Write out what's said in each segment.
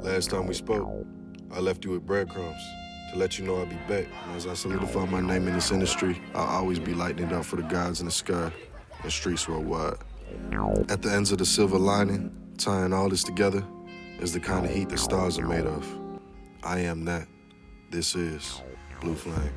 Last time we spoke, I left you with breadcrumbs to let you know I'll be back. And as I solidify my name in this industry, I'll always be lighting it up for the gods in the sky and streets worldwide. At the ends of the silver lining, tying all this together, is the kind of heat that stars are made of. I am that. This is Blue Flame.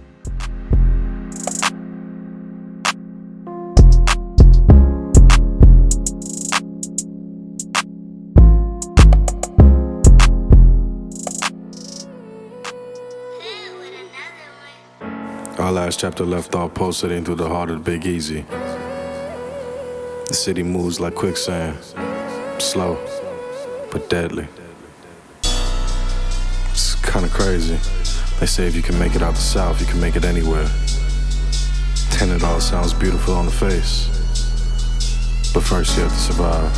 Our last chapter left off pulsating through the heart of the Big Easy. The city moves like quicksand, slow but deadly. It's kinda crazy. They say if you can make it out the South, you can make it anywhere. And it all sounds beautiful on the face, but first you have to survive.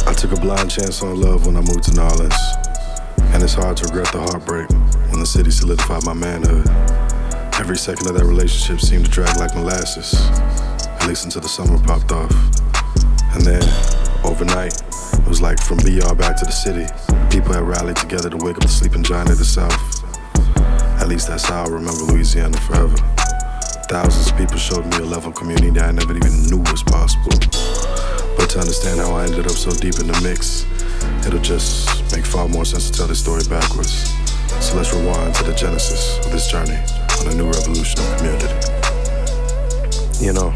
I took a blind chance on love when I moved to New Orleans, and it's hard to regret the heartbreak when the city solidified my manhood. Every second of that relationship seemed to drag like molasses, at least until the summer popped off. And then, overnight, it was like from BR back to the city. People had rallied together to wake up the sleeping giant of the South. At least that's how I remember Louisiana forever. Thousands of people showed me a level of community that I never even knew was possible. But to understand how I ended up so deep in the mix, it'll just make far more sense to tell this story backwards. So let's rewind to the genesis of this journey on a new revolution of community. You know,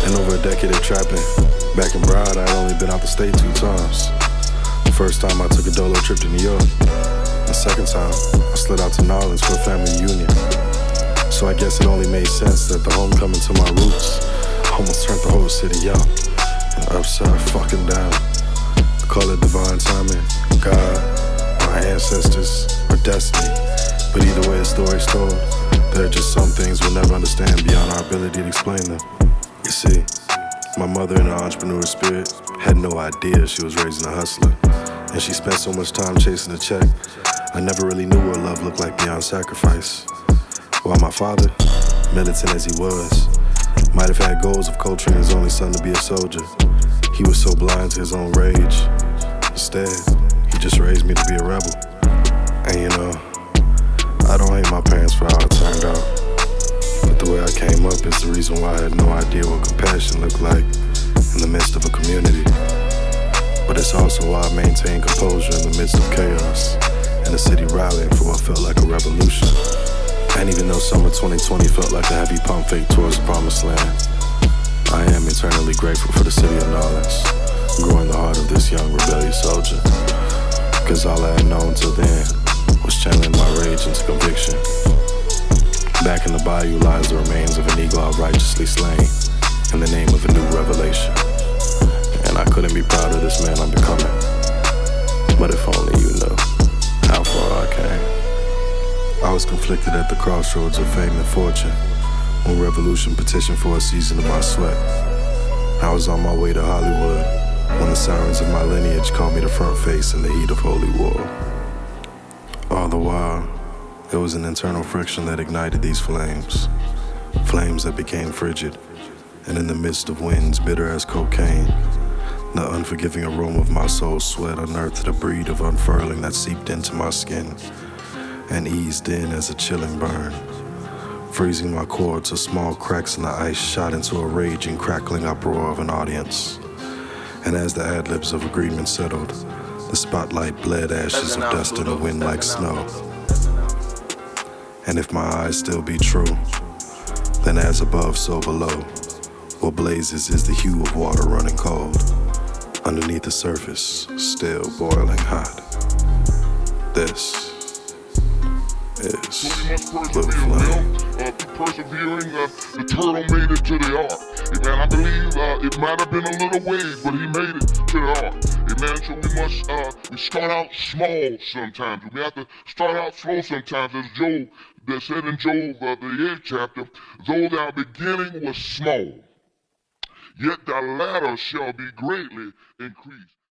in over a decade of trapping, back in Broward, I had only been out the state 2 times. The first time I took a dolo trip to New York. The second time, I slid out to New Orleans for a family reunion. So I guess it only made sense that the homecoming to my roots almost turned the whole city out. And upside fucking down. I call it divine timing, God, my ancestors, or destiny. But either way the story's told, there are just some things we'll never understand beyond our ability to explain them. You see, my mother in her entrepreneur spirit had no idea she was raising a hustler. And she spent so much time chasing a check, I never really knew what love looked like beyond sacrifice. While my father, militant as he was, might have had goals of culturing his only son to be a soldier, he was so blind to his own rage. Instead, he just raised me to be a rebel. And you know, I don't hate my parents for how it turned out, but the way I came up is the reason why I had no idea what compassion looked like in the midst of a community. But it's also why I maintain composure in the midst of chaos and the city rallying for what felt like a revolution. And even though summer 2020 felt like a heavy pump fake towards the promised land, I am eternally grateful for the city of New Orleans, growing the heart of this young rebellious soldier. Cause all I had known till then was channeling my rage into conviction. Back in the bayou lies the remains of an eagle I righteously slain in the name of a new revelation. And I couldn't be proud of this man I'm becoming. But if only you knew how far I came. I was conflicted at the crossroads of fame and fortune when revolution petitioned for a season of my sweat. I was on my way to Hollywood when the sirens of my lineage called me to front face in the heat of holy war. All the while, there was an internal friction that ignited these flames. Flames that became frigid, and in the midst of winds bitter as cocaine, the unforgiving aroma of my soul's sweat unearthed a breed of unfurling that seeped into my skin and eased in as a chilling burn, freezing my core to small cracks in the ice shot into a raging, crackling uproar of an audience. And as the ad-libs of agreement settled, the spotlight bled ashes of dust in the wind like snow. And if my eyes still be true, then as above, so below. What blazes is the hue of water running cold, underneath the surface, still boiling hot. This is Blue Flame. Persevering, the turtle made it to the ark. Amen. I believe it might have been a little ways, but he made it to the ark. Amen. So we must we start out small sometimes. We have to start out slow sometimes, as Job that said in Job, the 8th chapter, though thy beginning was small, yet thy latter shall be greatly increased.